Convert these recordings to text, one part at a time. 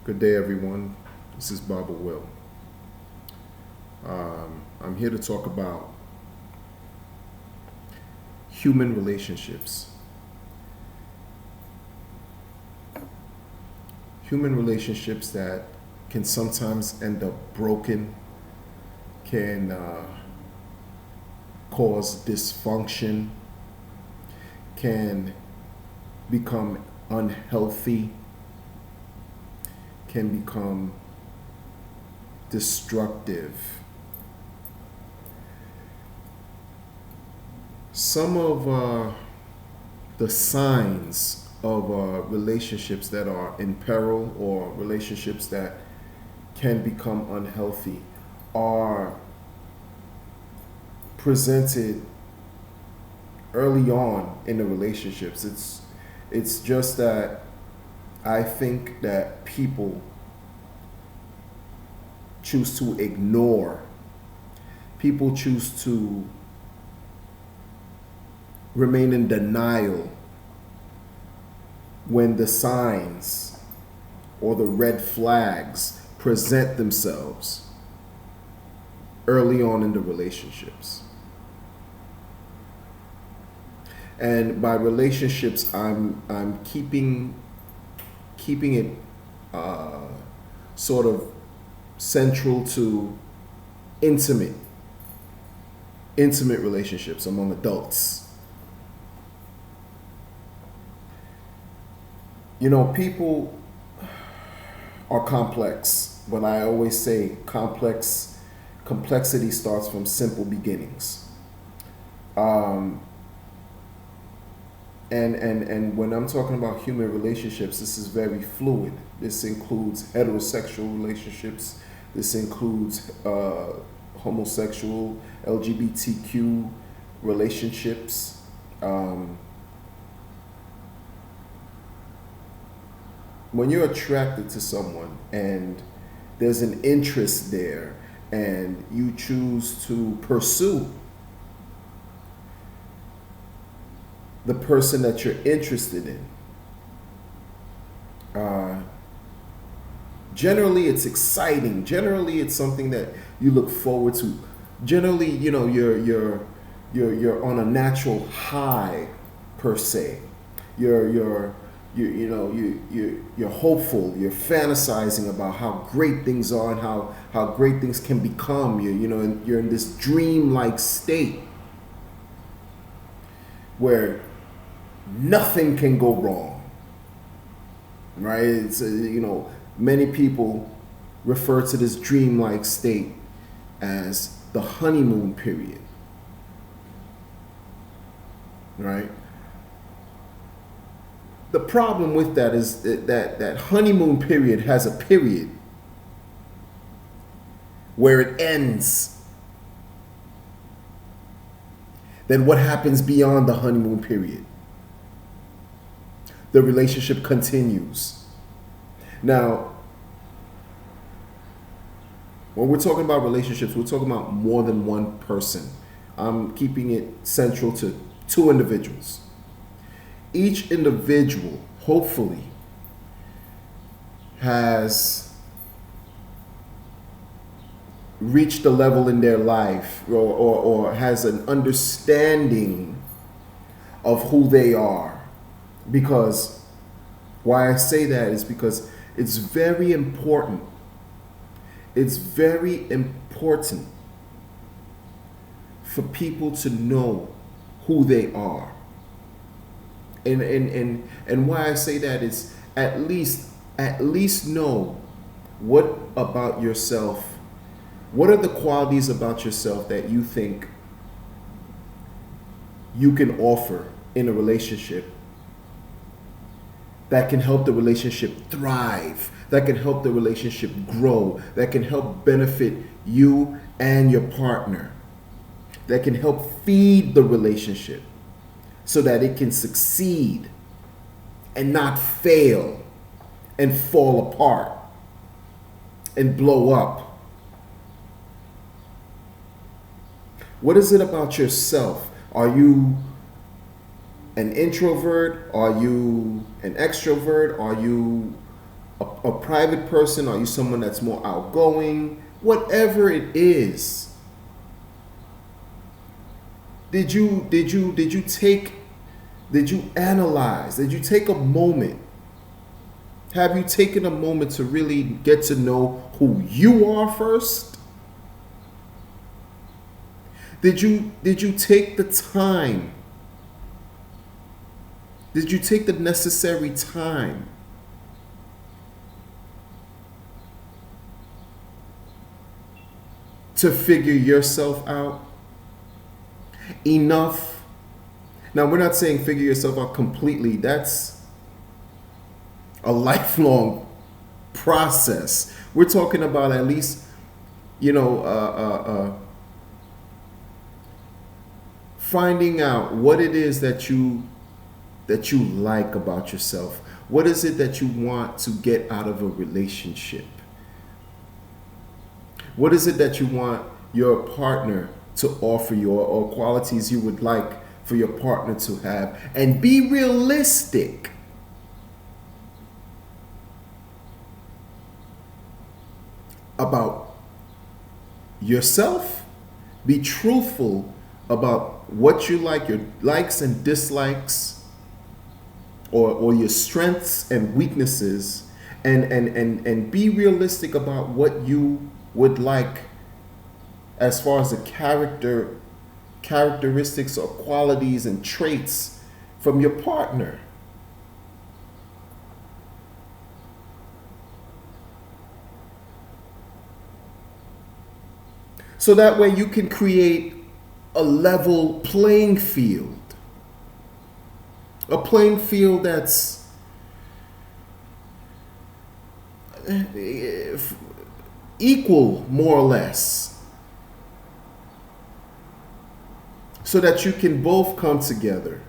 Good day, everyone. This is Baba Will. I'm here to talk about human relationships. Human relationships that can sometimes end up broken, can cause dysfunction, can become unhealthy, can become destructive. Some of the signs of relationships that are in peril or relationships that can become unhealthy are presented early on in the relationships. It's just that I think that people choose to ignore. People choose to remain in denial when the signs or the red flags present themselves early on in the relationships. And by relationships, I'm keeping it sort of central to intimate relationships among adults. You know, people are complex, but I always say complexity starts from simple beginnings. Um, and when I'm talking about human relationships, this is very fluid. This includes heterosexual relationships. This includes homosexual, LGBTQ relationships. When you're attracted to someone and there's an interest there and you choose to pursue the person that you're interested in, generally it's exciting. Generally it's something that you look forward to. Generally, you know, you're on a natural high per se. You're hopeful. You're fantasizing about how great things are and how great things can become. And you're in this dream-like state where nothing can go wrong, right? It's many people refer to this dream-like state as the honeymoon period, right? The problem with that is that honeymoon period has a period where it ends. Then what happens beyond the honeymoon period? The relationship continues. Now, when we're talking about relationships, we're talking about more than one person. I'm keeping it central to two individuals. Each individual, hopefully, has reached a level in their life or has an understanding of who they are. Because why I say that is because it's very important. It's very important for people to know who they are. And why I say that is at least know what about yourself. What are the qualities about yourself that you think you can offer in a relationship that can help the relationship thrive, that can help the relationship grow, that can help benefit you and your partner, that can help feed the relationship so that it can succeed and not fail and fall apart and blow up. What is it about yourself? Are you an introvert? Are you an extrovert? Are you a private person? Are you someone that's more outgoing? Whatever it is, did you analyze? Did you take a moment? Have you taken a moment to really get to know who you are first? Did you take the time? Did you take the necessary time to figure yourself out enough? Now, we're not saying figure yourself out completely. That's a lifelong process. We're talking about at least, finding out what it is that you like about yourself. What is it that you want to get out of a relationship? What is it that you want your partner to offer you, or qualities you would like for your partner to have? And be realistic about yourself. Be truthful about what you like, your likes and dislikes, or your strengths and weaknesses, and be realistic about what you would like as far as the characteristics or qualities and traits from your partner. So that way you can create a level playing field. A playing field that's equal, more or less. So that you can both come together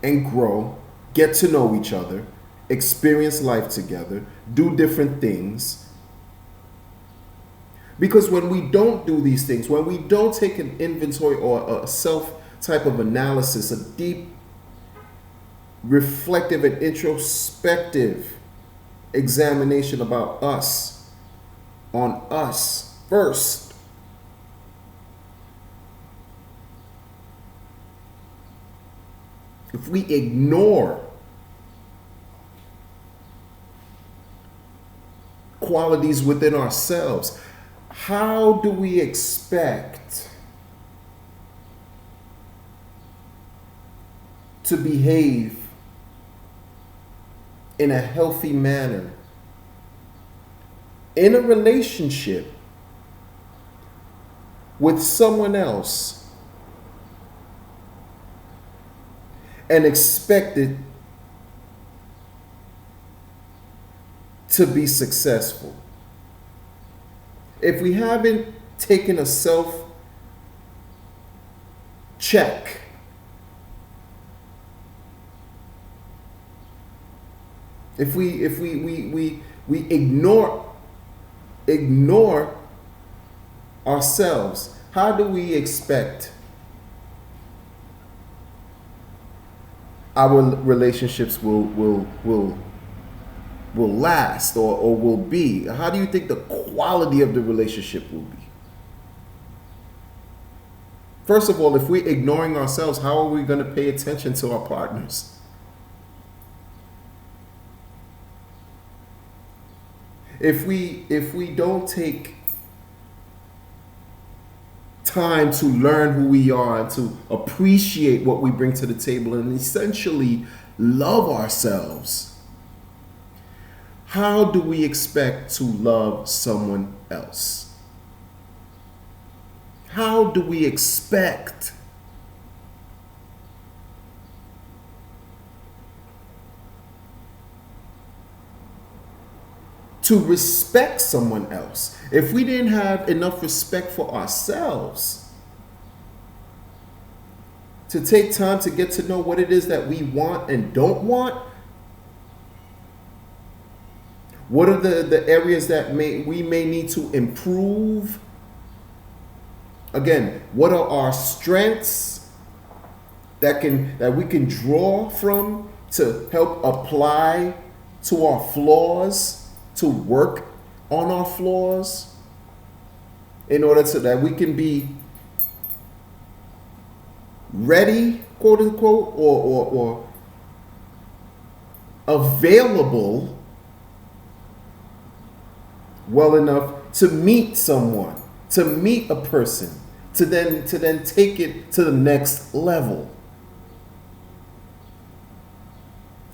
and grow, get to know each other, experience life together, do different things. Because when we don't do these things, when we don't take an inventory or a self type of analysis, a deep, reflective and introspective examination about us, on us first, if we ignore qualities within ourselves, how do we expect to behave in a healthy manner in a relationship with someone else and expect it to be successful? If we haven't taken a self check, if we ignore ourselves, how do we expect our relationships will last or will be? How do you think the quality of the relationship will be? First of all, if we're ignoring ourselves, how are we going to pay attention to our partners? If we don't take time to learn who we are and to appreciate what we bring to the table and essentially love ourselves, how do we expect to love someone else? How do we expect to respect someone else if we didn't have enough respect for ourselves to take time to get to know what it is that we want and don't want? What are the areas that we may need to improve? Again, what are our strengths that we can draw from to help apply to our flaws, to work on our flaws, in order so that we can be ready, quote unquote, or available well enough to meet someone, to meet a person, to then take it to the next level.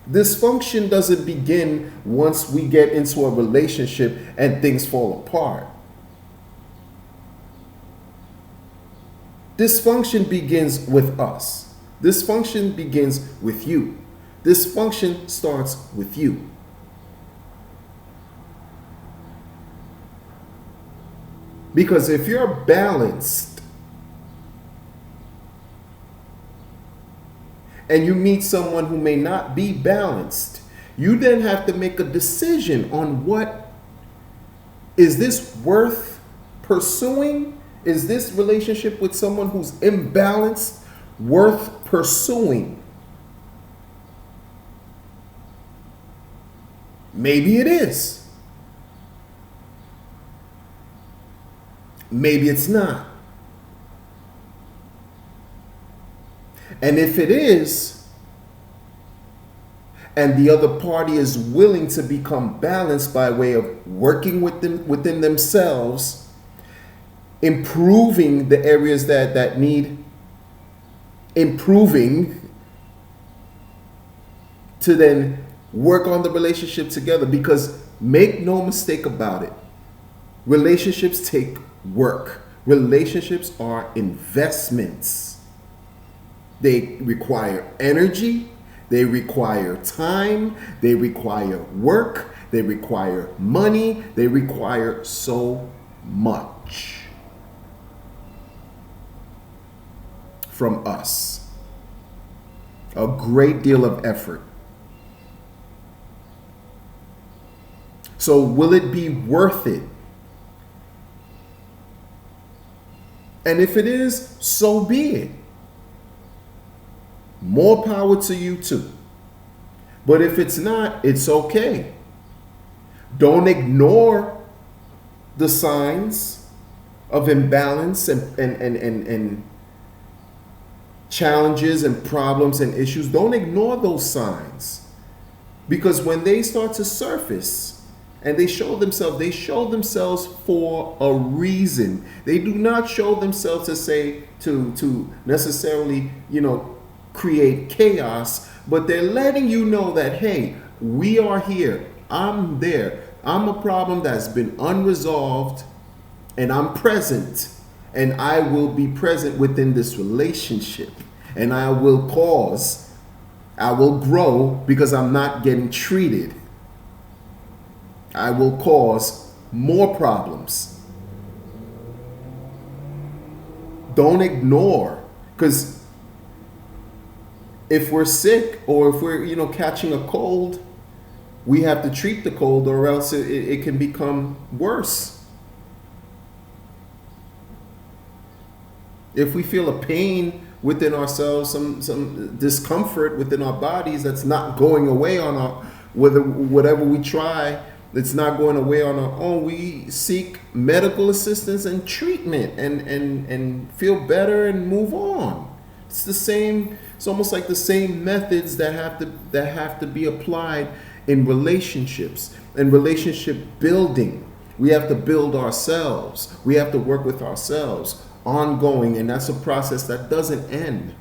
Dysfunction doesn't begin once we get into a relationship and things fall apart. Dysfunction begins with us. Dysfunction begins with you. Dysfunction starts with you. Because if you're balanced and you meet someone who may not be balanced, you then have to make a decision on what is this worth pursuing? Is this relationship with someone who's imbalanced worth pursuing? Maybe it is. Maybe it's not. And if it is, and the other party is willing to become balanced by way of working within themselves, improving the areas that need improving, to then work on the relationship together. Because make no mistake about it, relationships take work. Relationships are investments. They require energy, they require time, they require work, they require money, they require so much from us. A great deal of effort. So will it be worth it? And if it is, so be it. More power to you too. But if it's not, it's okay. Don't ignore the signs of imbalance and challenges and problems and issues. Don't ignore those signs. Because when they start to surface, and they show themselves for a reason. They do not show themselves to necessarily, create chaos, but they're letting you know that, hey, we are here. I'm there. I'm a problem that's been unresolved, and I'm present, and I will be present within this relationship, and I will grow because I'm not getting treated. I will cause more problems. Don't ignore, because if we're sick or if we're catching a cold, we have to treat the cold, or else it can become worse. If we feel a pain within ourselves, some discomfort within our bodies that's not going away on our, whatever we try, it's not going away on our own, we seek medical assistance and treatment and feel better and move on. It's the same. It's almost like the same methods that have to be applied in relationships and relationship building. We have to build ourselves. We have to work with ourselves ongoing, and that's a process that doesn't end,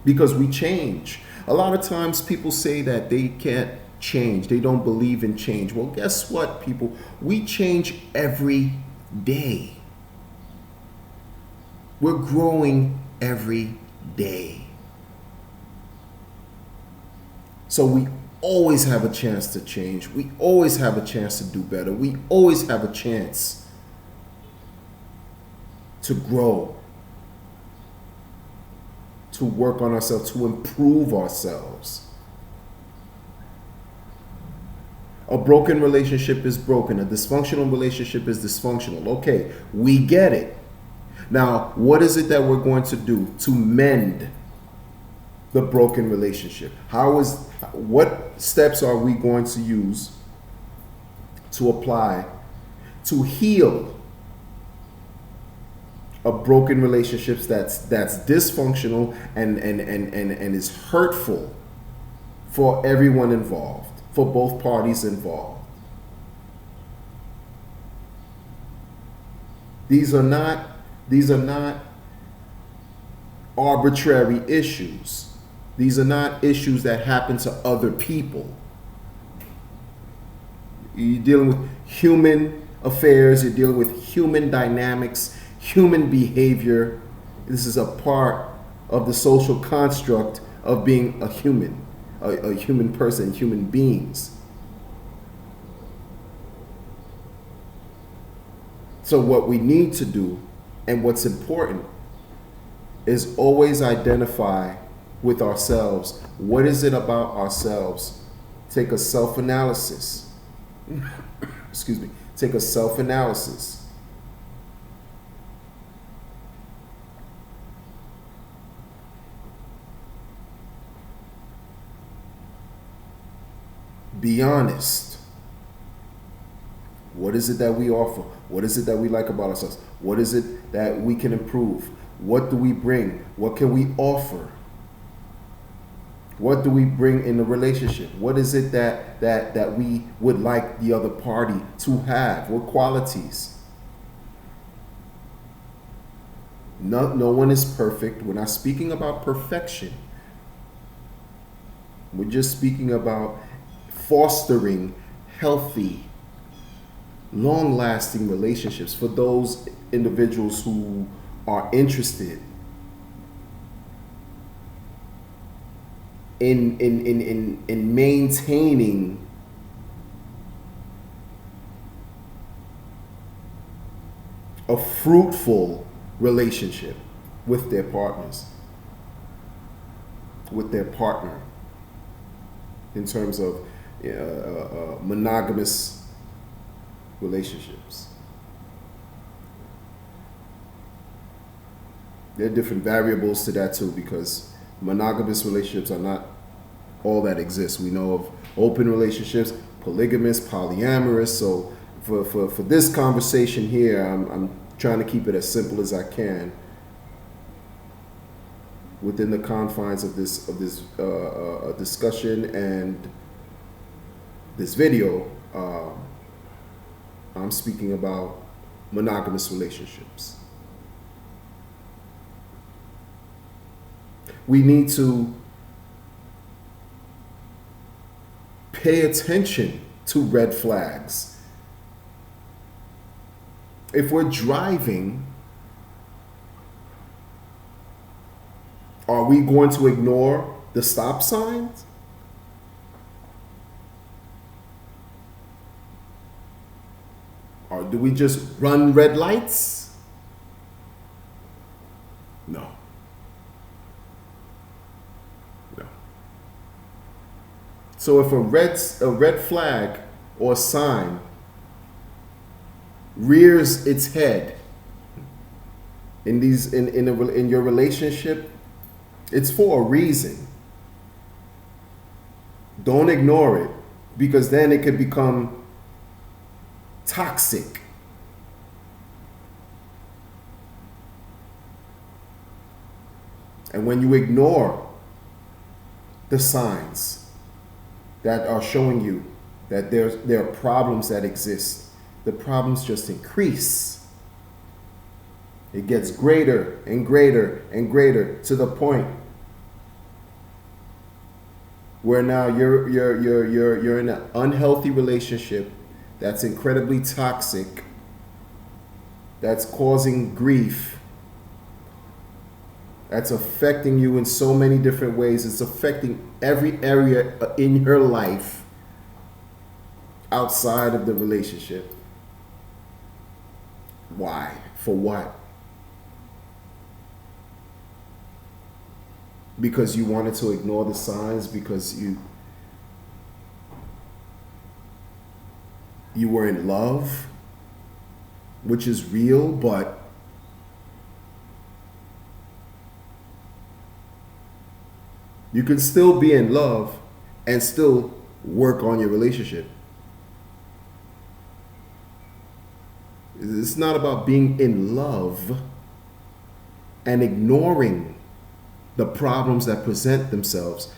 because we change. A lot of times people say that they can't change. They don't believe in change. Well, guess what, people? We change every day. We're growing every day. So we always have a chance to change. We always have a chance to do better. We always have a chance to grow, to work on ourselves, to improve ourselves. A broken relationship is broken. A dysfunctional relationship is dysfunctional. Okay, we get it. Now, what is it that we're going to do to mend the broken relationship? What steps are we going to use to apply to heal a broken relationships that's dysfunctional and is hurtful for everyone involved, for both parties involved? These are not arbitrary issues. These are not issues that happen to other people. You're dealing with human affairs, you're dealing with human dynamics, human behavior. This is a part of the social construct of being a human person, human beings. So what we need to do, and what's important, is always identify with ourselves. What is it about ourselves? Take a self-analysis. Excuse me. Take a self-analysis. Be honest. What is it that we offer? What is it that we like about ourselves? What is it that we can improve? What do we bring? What can we offer? What do we bring in the relationship? What is it that we would like the other party to have? What qualities? No one is perfect. We're not speaking about perfection. We're just speaking about fostering healthy, long-lasting relationships for those individuals who are interested in maintaining a fruitful relationship with their partners, with their partner, in terms of monogamous relationships. There are different variables to that too, because monogamous relationships are not all that exists. We know of open relationships, polygamous, polyamorous. So for this conversation here, I'm trying to keep it as simple as I can within the confines of this discussion and this video. I'm speaking about monogamous relationships. We need to pay attention to red flags. If we're driving, are we going to ignore the stop signs? Or do we just run red lights? No. So if a red flag or sign rears its head in your relationship, it's for a reason. Don't ignore it, because then it could become toxic. And when you ignore the signs that are showing you that there are problems that exist, the problems just increase. It gets greater and greater and greater, to the point where now you're in an unhealthy relationship that's incredibly toxic, that's causing grief, that's affecting you in so many different ways. It's affecting every area in your life outside of the relationship. Why? For what? Because you wanted to ignore the signs, because you were in love, which is real, but You can still be in love and still work on your relationship. It's not about being in love and ignoring the problems that present themselves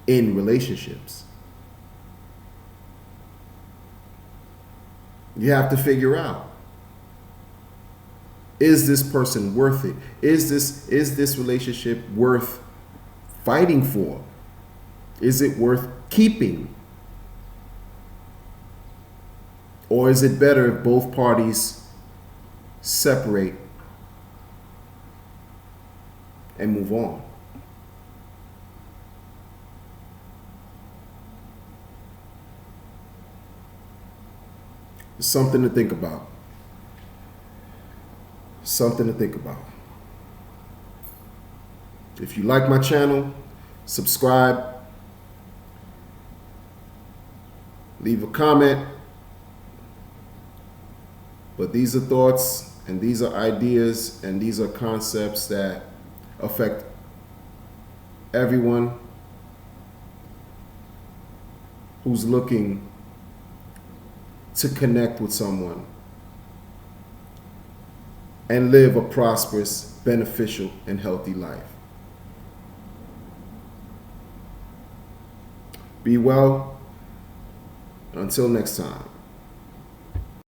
in relationships. You have to figure out, is this person worth it? Is this relationship worth fighting for? Is it worth keeping? Or is it better if both parties separate and move on? It's something to think about. Something to think about. If you like my channel, subscribe, leave a comment. But these are thoughts, and these are ideas, and these are concepts that affect everyone who's looking to connect with someone and live a prosperous, beneficial, and healthy life. Be well. Until next time.